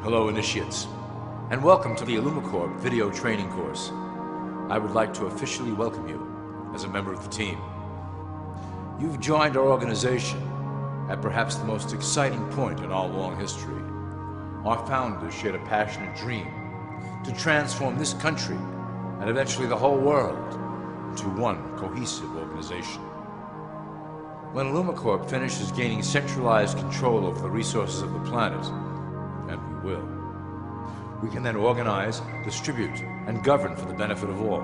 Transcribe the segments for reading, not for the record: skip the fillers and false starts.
Hello, initiates, and welcome to the IllumiCorp video training course. I would like to officially welcome you as a member of the team. You've joined our organization at perhaps the most exciting point in our long history. Our founders shared a passionate dream to transform this country and eventually the whole world into one cohesive organization. When IllumiCorp finishes gaining centralized control over the resources of the planet, and we will, we can then organize, distribute, and govern for the benefit of all.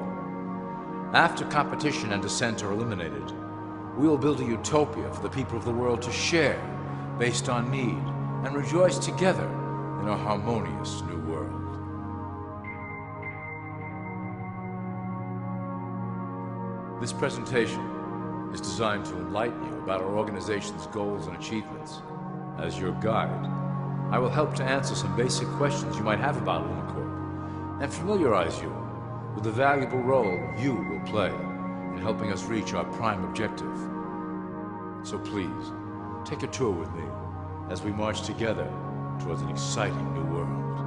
After competition and dissent are eliminated, we will build a utopia for the people of the world to share based on need and rejoice together in a harmonious new world. This presentation is designed to enlighten you about our organization's goals and achievements. As your guide, I will help to answer some basic questions you might have about IllumiCorp and familiarize you with the valuable role you will play in helping us reach our prime objective. So please, take a tour with me as we march together towards an exciting new world.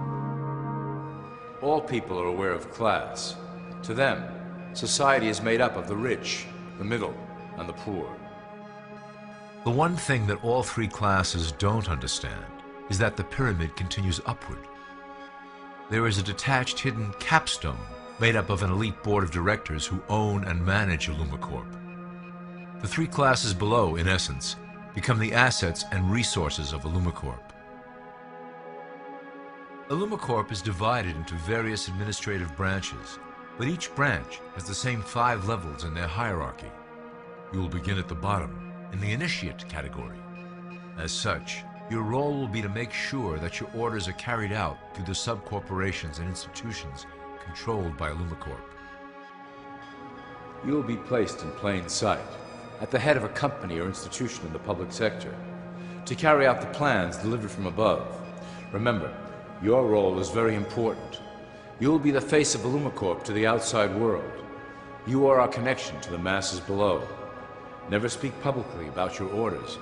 All people are aware of class. To them, society is made up of the rich, the middle, and the poor. The one thing that all three classes don't understand is that the pyramid continues upward. There is a detached hidden capstone made up of an elite board of directors who own and manage IllumiCorp. The three classes below, in essence, become the assets and resources of IllumiCorp. IllumiCorp is divided into various administrative branches, but each branch has the same 5 levels in their hierarchy. You will begin at the bottom, in the initiate category. As such, your role will be to make sure that your orders are carried out through the sub-corporations and institutions controlled by IllumiCorp. You will be placed in plain sight, at the head of a company or institution in the public sector, to carry out the plans delivered from above. Remember, your role is very important. You will be the face of IllumiCorp to the outside world. You are our connection to the masses below. Never speak publicly about your orders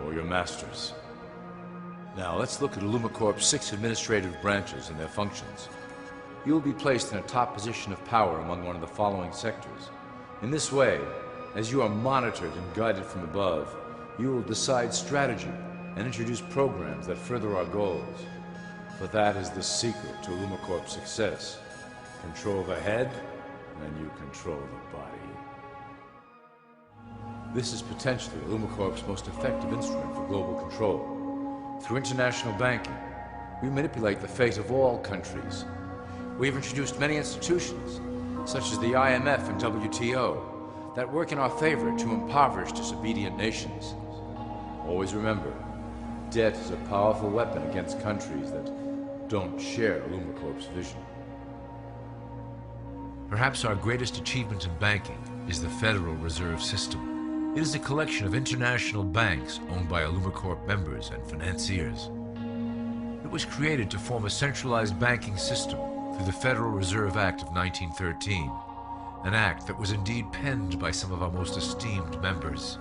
or your masters. Now let's look at IllumiCorp's 6 administrative branches and their functions. You will be placed in a top position of power among one of the following sectors. In this way, as you are monitored and guided from above, you will decide strategy and introduce programs that further our goals. For that is the secret to IllumiCorp's success. Control the head, and you control the body. This is potentially IllumiCorp's most effective instrument for global control. Through international banking, we manipulate the fate of all countries. We have introduced many institutions, such as the IMF and WTO, that work in our favor to impoverish disobedient nations. Always remember, debt is a powerful weapon against countries that don't share IllumiCorp's vision. Perhaps our greatest achievement in banking is the Federal Reserve System. It is a collection of international banks owned by IllumiCorp members and financiers. It was created to form a centralized banking system through the Federal Reserve Act of 1913, an act that was indeed penned by some of our most esteemed members.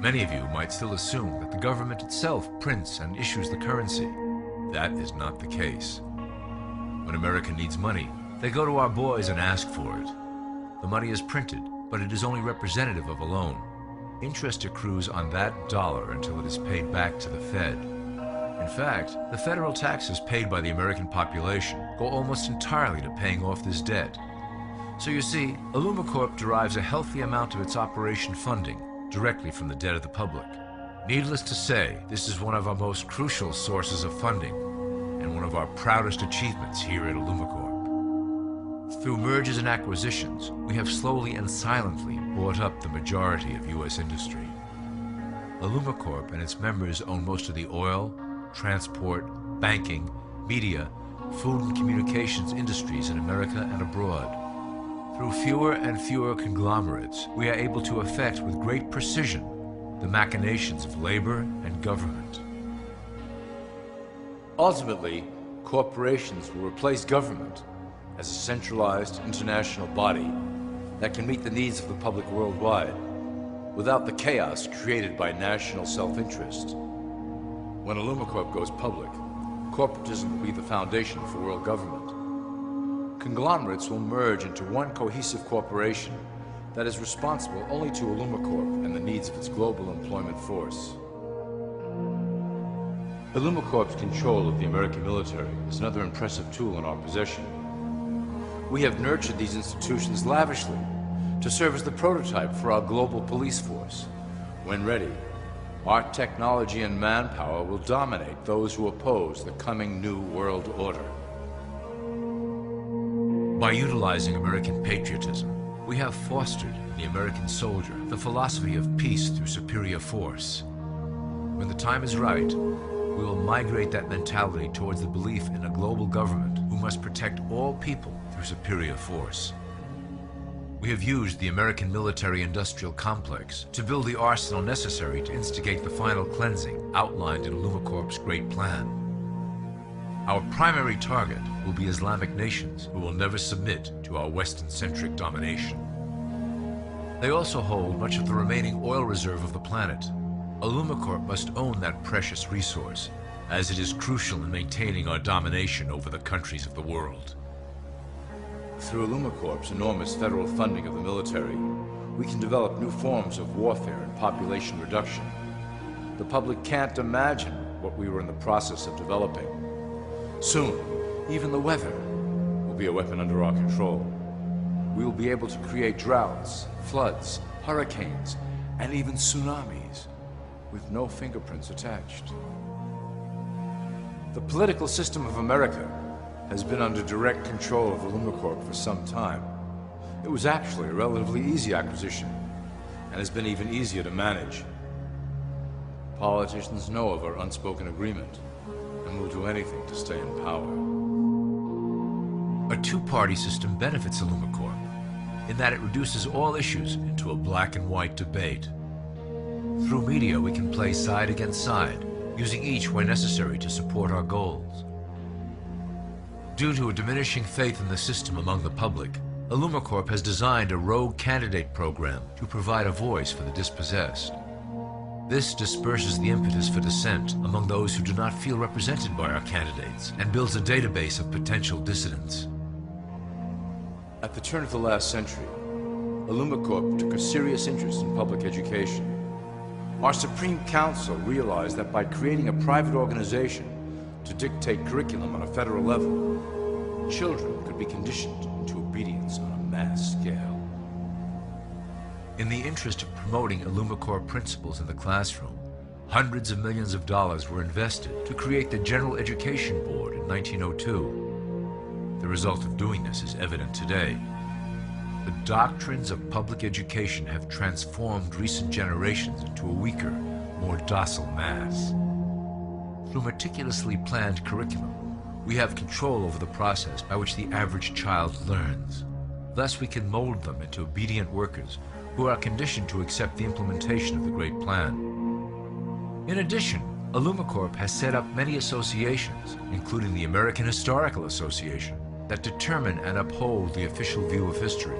Many of you might still assume that the government itself prints and issues the currency. That is not the case. When America needs money, they go to our boys and ask for it. The money is printed, but it is only representative of a loan. Interest accrues on that dollar until it is paid back to the Fed. In fact, the federal taxes paid by the American population go almost entirely to paying off this debt. So you see, IllumiCorp derives a healthy amount of its operation funding directly from the debt of the public. Needless to say, this is one of our most crucial sources of funding and one of our proudest achievements here at IllumiCorp. Through mergers and acquisitions, we have slowly and silently bought up the majority of U.S. industry. IllumiCorp and its members own most of the oil, transport, banking, media, food and communications industries in America and abroad. Through fewer and fewer conglomerates, we are able to effect with great precision the machinations of labor and government. Ultimately, corporations will replace government as a centralized international body that can meet the needs of the public worldwide without the chaos created by national self-interest. When IllumiCorp goes public, corporatism will be the foundation for world government. Conglomerates will merge into one cohesive corporation that is responsible only to Illumicorp and the needs of its global employment force. Illumicorp's control of the American military is another impressive tool in our possession. We have nurtured these institutions lavishly to serve as the prototype for our global police force. When ready, our technology and manpower will dominate those who oppose the coming new world order. By utilizing American patriotism, we have fostered in the American soldier the philosophy of peace through superior force. When the time is right, we will migrate that mentality towards the belief in a global government who must protect all people through superior force. We have used the American military-industrial complex to build the arsenal necessary to instigate the final cleansing outlined in Illumicorp's Great Plan. Our primary target will be Islamic nations who will never submit to our Western-centric domination. They also hold much of the remaining oil reserve of the planet. Illumicorp must own that precious resource, as it is crucial in maintaining our domination over the countries of the world. Through Illumicorp's enormous federal funding of the military, we can develop new forms of warfare and population reduction. The public can't imagine what we were in the process of developing. Soon, even the weather will be a weapon under our control. We will be able to create droughts, floods, hurricanes, and even tsunamis with no fingerprints attached. The political system of America has been under direct control of Illumicorp for some time. It was actually a relatively easy acquisition, and has been even easier to manage. Politicians know of our unspoken agreement, and will do anything to stay in power. A two-party system benefits Illumicorp, in that it reduces all issues into a black and white debate. Through media, we can play side against side, using each where necessary to support our goals. Due to a diminishing faith in the system among the public, Illumicorp has designed a rogue candidate program to provide a voice for the dispossessed. This disperses the impetus for dissent among those who do not feel represented by our candidates and builds a database of potential dissidents. At the turn of the last century, Illumicorp took a serious interest in public education. Our Supreme Council realized that by creating a private organization to dictate curriculum on a federal level, children could be conditioned into obedience on a mass scale. In the interest of promoting Illumicorp principles in the classroom, hundreds of millions of dollars were invested to create the General Education Board in 1902. The result of doing this is evident today. The doctrines of public education have transformed recent generations into a weaker, more docile mass. Through meticulously planned curriculum, we have control over the process by which the average child learns. Thus, we can mold them into obedient workers who are conditioned to accept the implementation of the Great Plan. In addition, Illumicorp has set up many associations, including the American Historical Association, that determine and uphold the official view of history.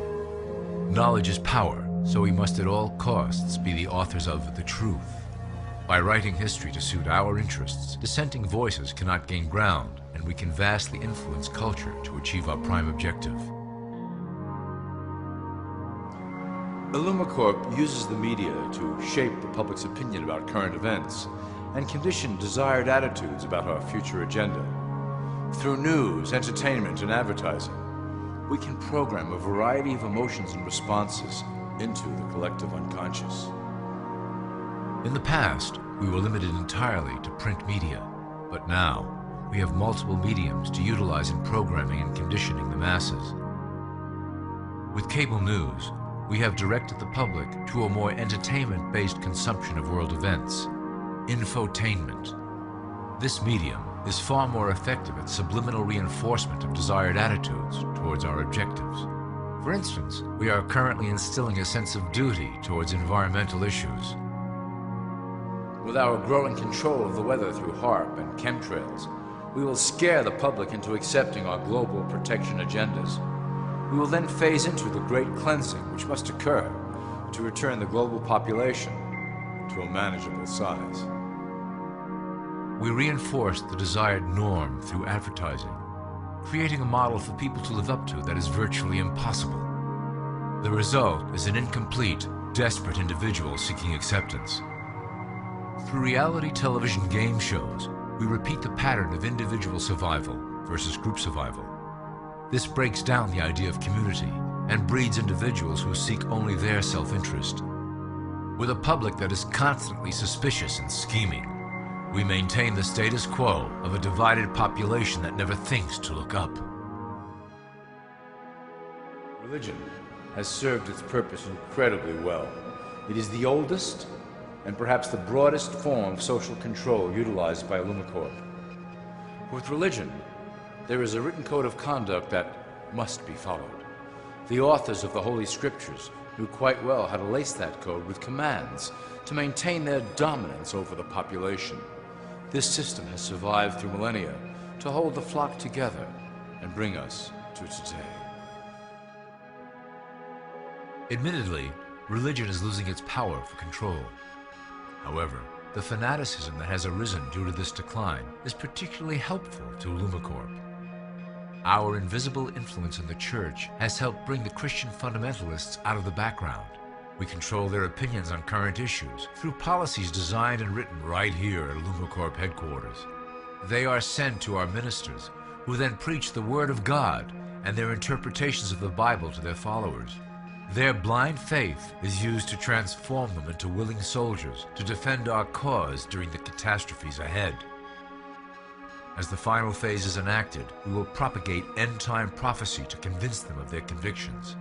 Knowledge is power, so we must at all costs be the authors of the truth. By writing history to suit our interests, dissenting voices cannot gain ground, and we can vastly influence culture to achieve our prime objective. Illumicorp uses the media to shape the public's opinion about current events and condition desired attitudes about our future agenda. Through news, entertainment, and advertising, we can program a variety of emotions and responses into the collective unconscious. In the past, we were limited entirely to print media, but now we have multiple mediums to utilize in programming and conditioning the masses. With cable news, we have directed the public to a more entertainment-based consumption of world events, infotainment. This medium is far more effective at subliminal reinforcement of desired attitudes towards our objectives. For instance, we are currently instilling a sense of duty towards environmental issues. With our growing control of the weather through HAARP and chemtrails, we will scare the public into accepting our global protection agendas. We will then phase into the great cleansing which must occur to return the global population to a manageable size. We reinforce the desired norm through advertising, creating a model for people to live up to that is virtually impossible. The result is an incomplete, desperate individual seeking acceptance. Through reality television game shows, we repeat the pattern of individual survival versus group survival. This breaks down the idea of community and breeds individuals who seek only their self-interest. With a public that is constantly suspicious and scheming, we maintain the status quo of a divided population that never thinks to look up. Religion has served its purpose incredibly well. It is the oldest and perhaps the broadest form of social control utilized by Illumicorp. With religion, there is a written code of conduct that must be followed. The authors of the Holy Scriptures knew quite well how to lace that code with commands to maintain their dominance over the population. This system has survived through millennia to hold the flock together and bring us to today. Admittedly, religion is losing its power for control. However, the fanaticism that has arisen due to this decline is particularly helpful to Illumicorp. Our invisible influence in the church has helped bring the Christian fundamentalists out of the background. We control their opinions on current issues through policies designed and written right here at Illumicorp headquarters. They are sent to our ministers, who then preach the Word of God and their interpretations of the Bible to their followers. Their blind faith is used to transform them into willing soldiers to defend our cause during the catastrophes ahead. As the final phase is enacted, we will propagate end-time prophecy to convince them of their convictions.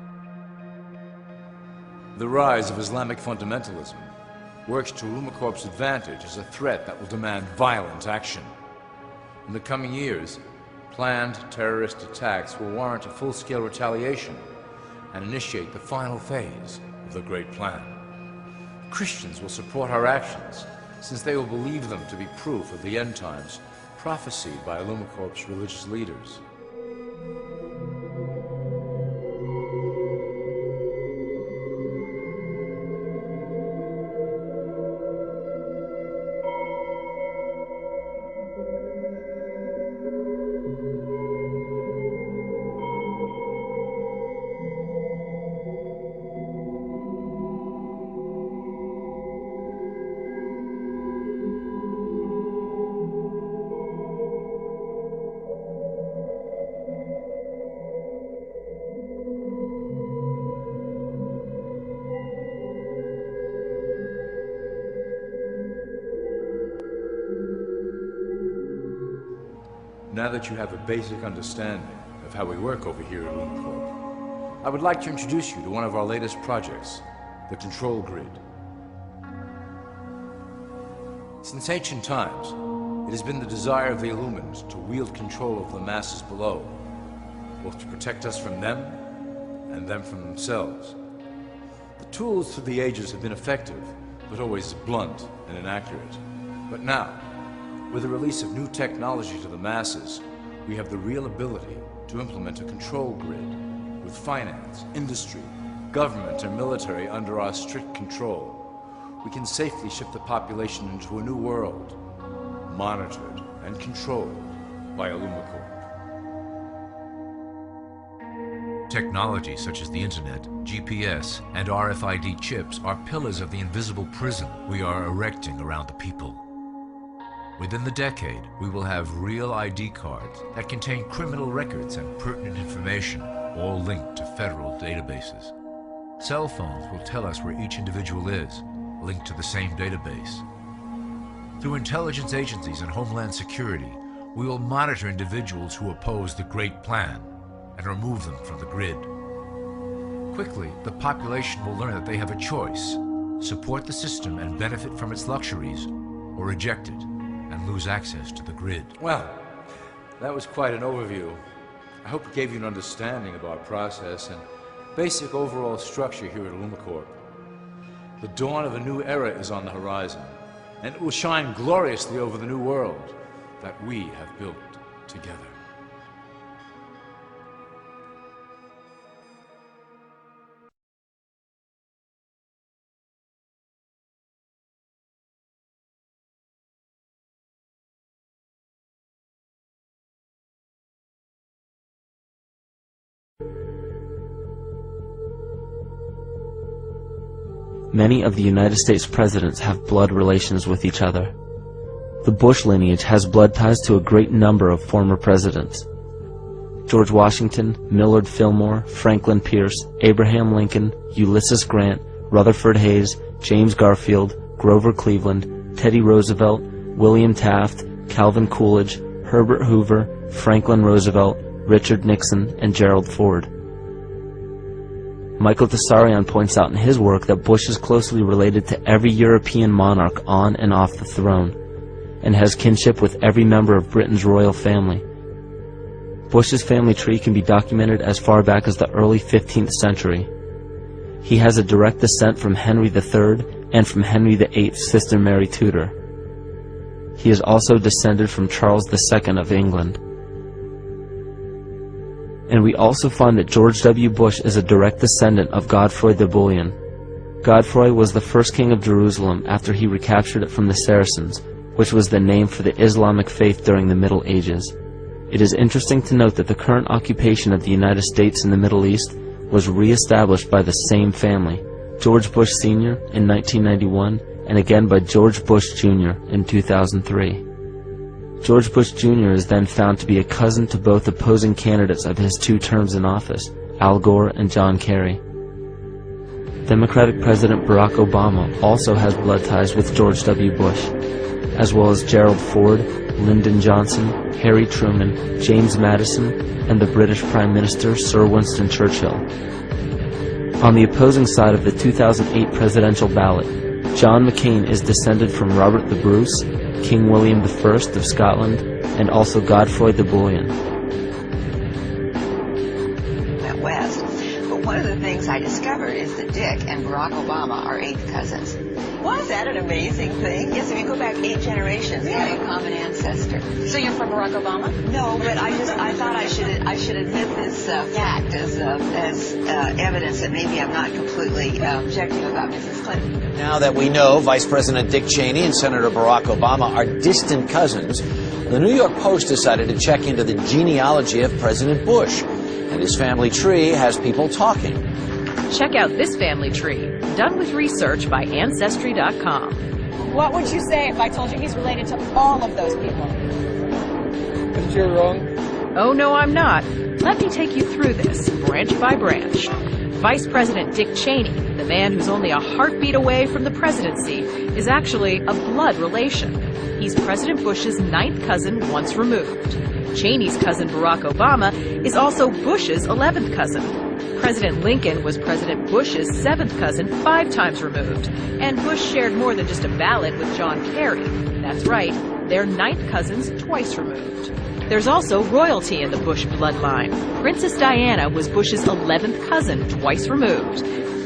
The rise of Islamic fundamentalism works to Illumicorp's advantage as a threat that will demand violent action. In the coming years, planned terrorist attacks will warrant a full-scale retaliation and initiate the final phase of the Great Plan. Christians will support our actions, since they will believe them to be proof of the end times prophesied by Illumicorp's religious leaders. Now that you have a basic understanding of how we work over here at Illumicorp, I would like to introduce you to one of our latest projects, the Control Grid. Since ancient times, it has been the desire of the Illumins to wield control of the masses below, both to protect us from them and them from themselves. The tools through the ages have been effective, but always blunt and inaccurate. But now, with the release of new technology to the masses, we have the real ability to implement a control grid with finance, industry, government, and military under our strict control. We can safely shift the population into a new world, monitored and controlled by Illumicorp. Technology such as the internet, GPS, and RFID chips are pillars of the invisible prison we are erecting around the people. Within the decade, we will have real ID cards that contain criminal records and pertinent information, all linked to federal databases. Cell phones will tell us where each individual is, linked to the same database. Through intelligence agencies and Homeland Security, we will monitor individuals who oppose the Great Plan and remove them from the grid. Quickly, the population will learn that they have a choice: support the system and benefit from its luxuries, or reject it and lose access to the grid. Well, that was quite an overview. I hope it gave you an understanding of our process and basic overall structure here at Illumicorp. The dawn of a new era is on the horizon, and it will shine gloriously over the new world that we have built together. many of the United States presidents have blood relations with each other. The Bush lineage has blood ties to a great number of former presidents: George Washington, Millard Fillmore, Franklin Pierce, Abraham Lincoln, Ulysses Grant, Rutherford Hayes, James Garfield, Grover Cleveland, Teddy Roosevelt, William Taft, Calvin Coolidge, Herbert Hoover, Franklin Roosevelt, Richard Nixon, and Gerald Ford. Michael Tessarion points out in his work that Bush is closely related to every European monarch on and off the throne, and has kinship with every member of Britain's royal family. Bush's family tree can be documented as far back as the early 15th century. He has a direct descent from Henry III and from Henry VIII's sister Mary Tudor. He is also descended from Charles II of England. And we also find that George W. Bush is a direct descendant of Godfrey the Bullion. Godfrey was the first king of Jerusalem after he recaptured it from the Saracens, which was the name for the Islamic faith during the Middle Ages. It is interesting to note that the current occupation of the United States in the Middle East was re-established by the same family, George Bush Sr. in 1991, and again by George Bush Jr. in 2003. George Bush Jr. is then found to be a cousin to both opposing candidates of his 2 terms in office, Al Gore and John Kerry. Democratic President Barack Obama also has blood ties with George W. Bush, as well as Gerald Ford, Lyndon Johnson, Harry Truman, James Madison, and the British Prime Minister Sir Winston Churchill. On the opposing side of the 2008 presidential ballot, John McCain is descended from Robert the Bruce, King William I of Scotland, and also Godfrey the Bullion. At West, but one of the things I discovered is that Dick and Barack Obama are 8th cousins. Wasn't that an amazing thing? Yes, if you go back 8 generations, they have a common ancestor. So you're from Barack Obama? No, but I thought I should admit this fact as evidence that maybe I'm not completely objective about Mrs. Clinton. Now that we know Vice President Dick Cheney and Senator Barack Obama are distant cousins, the New York Post decided to check into the genealogy of President Bush, and his family tree has people talking. Check out this family tree, done with research by Ancestry.com. What would you say if I told you he's related to all of those people? But you're wrong. Oh, no, I'm not. Let me take you through this, branch by branch. Vice President Dick Cheney, the man who's only a heartbeat away from the presidency, is actually a blood relation. He's President Bush's 9th cousin once removed. Cheney's cousin Barack Obama is also Bush's 11th cousin. President Lincoln was President Bush's 7th cousin 5 times removed, and Bush shared more than just a ballot with John Kerry. That's right, they're 9th cousins twice removed. There's also royalty in the Bush bloodline. Princess Diana was Bush's 11th cousin twice removed.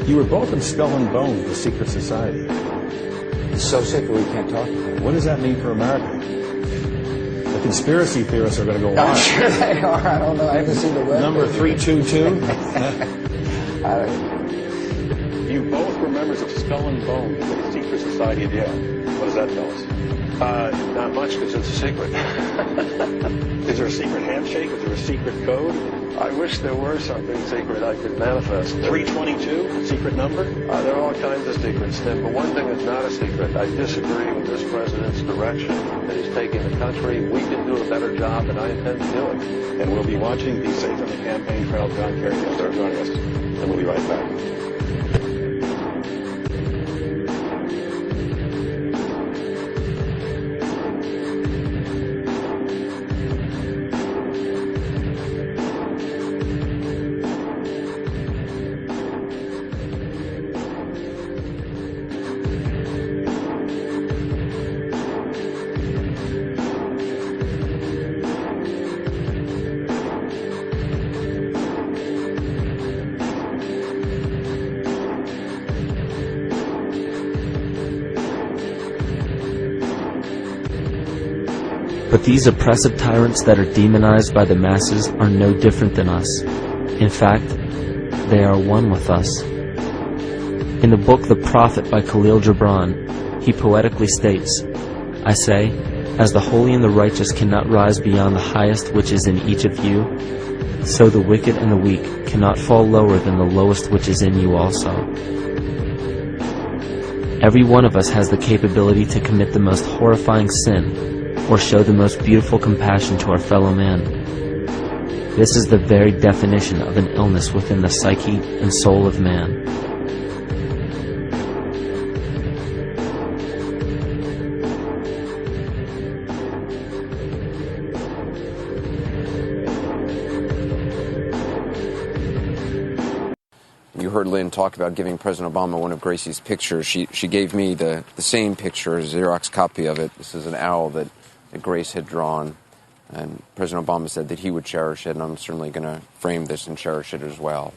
You were both in Skull and Bones, the secret society. It's so secret we can't talk about it. What does that mean for America? The conspiracy theorists are going to go wild. I'm sure they are. I don't know. I haven't seen the web. Number 322. You both were members of Skull and Bones, the secret society at Yale. What does that tell us? Not much, because it's a secret. Is there a secret handshake? Is there a secret code? I wish there were something secret I could manifest. 322, secret number? There are all kinds of secrets, Tim, but one thing that's not a secret. I disagree with this president's direction that he's taking the country. We can do a better job, and I intend to do it. And we'll be watching. Be safe on the campaign trail. John Kerry, thanks for joining us. And we'll be right back. But these oppressive tyrants that are demonized by the masses are no different than us. In fact, they are one with us. In the book The Prophet by Khalil Gibran, he poetically states, I say, as the holy and the righteous cannot rise beyond the highest which is in each of you, so the wicked and the weak cannot fall lower than the lowest which is in you also. Every one of us has the capability to commit the most horrifying sin, or show the most beautiful compassion to our fellow man. This is the very definition of an illness within the psyche and soul of man. You heard Lynn talk about giving President Obama one of Gracie's pictures. She gave me the same picture, a Xerox copy of it. This is an owl that Grace had drawn. And President Obama said that he would cherish it, and I'm certainly going to frame this and cherish it as well.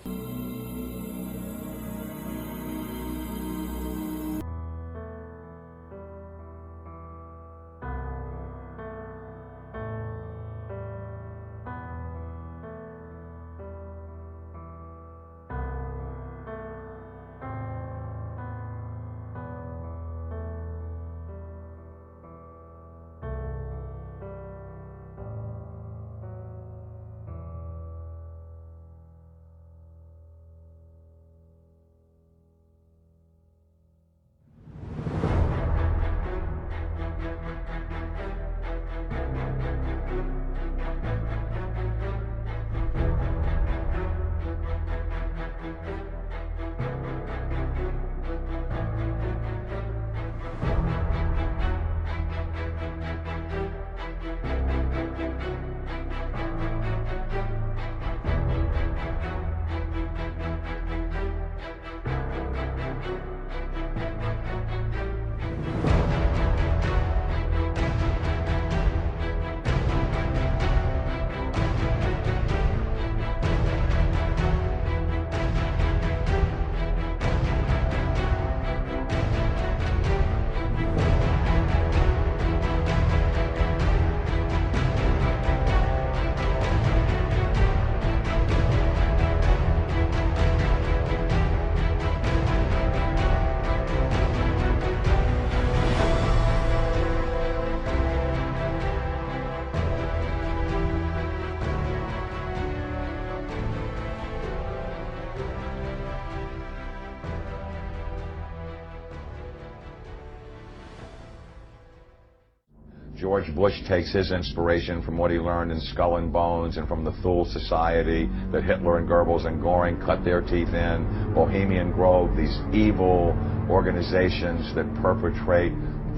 George Bush takes his inspiration from what he learned in Skull and Bones and from the Thule Society that Hitler and Goebbels and Goring cut their teeth in, Bohemian Grove, these evil organizations that perpetrate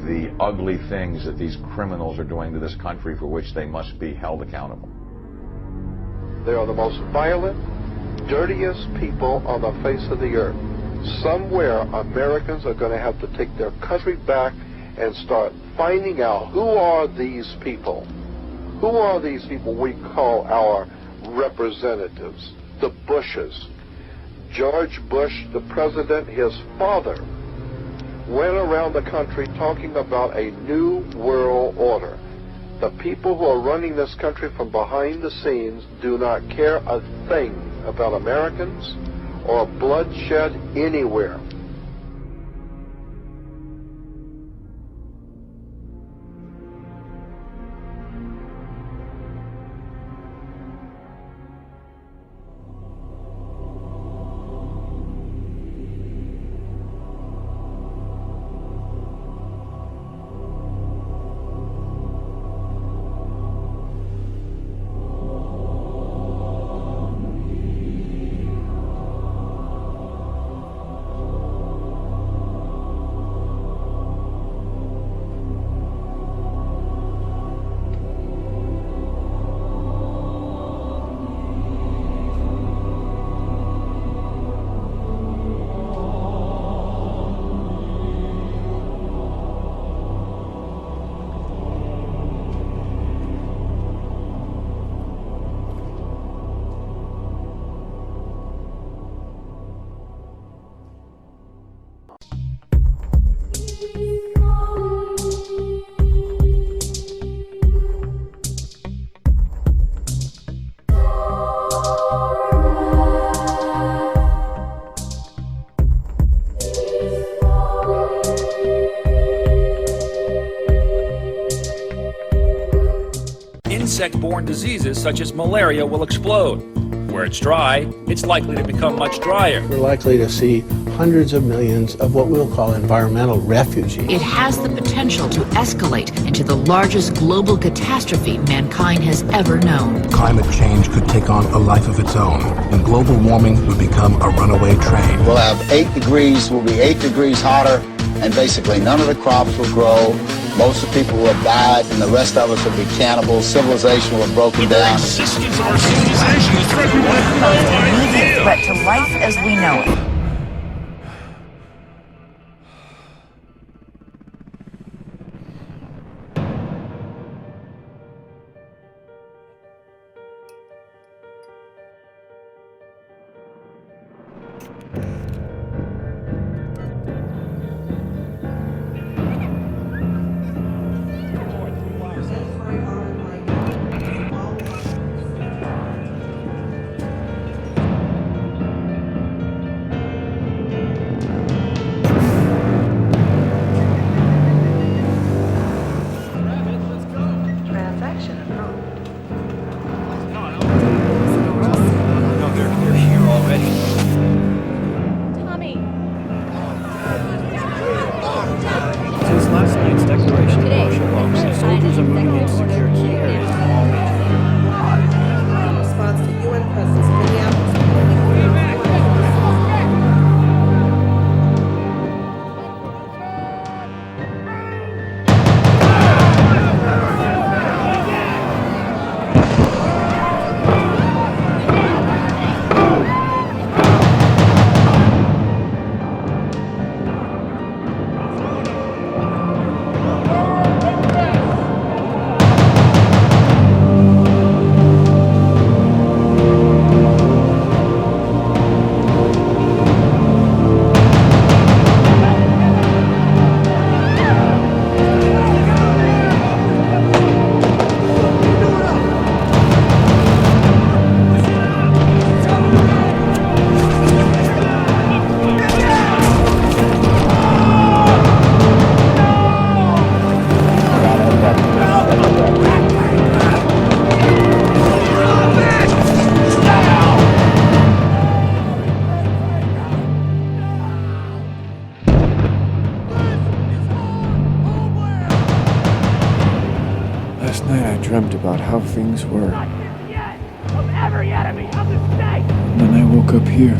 the ugly things that these criminals are doing to this country for which they must be held accountable. They are the most violent, dirtiest people on the face of the earth. Somewhere Americans are going to have to take their country back and start finding out who are these people. Who are these people we call our representatives, the Bushes. George Bush, the president, his father, went around the country talking about a new world order. The people who are running this country from behind the scenes do not care a thing about Americans or bloodshed anywhere. Insect-borne diseases such as malaria will explode. where it's dry, it's likely to become much drier. We're likely to see hundreds of millions of what we'll call environmental refugees. It has the potential to escalate into the largest global catastrophe mankind has ever known. Climate change could take on a life of its own, and global warming would become a runaway train. We'll have 8 degrees, we'll be 8 degrees hotter, and basically none of the crops will grow. Most of the people will have died, and the rest of us will be cannibals. Civilization will have broken down. Existence of our civilization is threatened by an immediate threat to life as we know it. Last night I dreamt about how things were. Of every enemy of the state! And then I woke up here.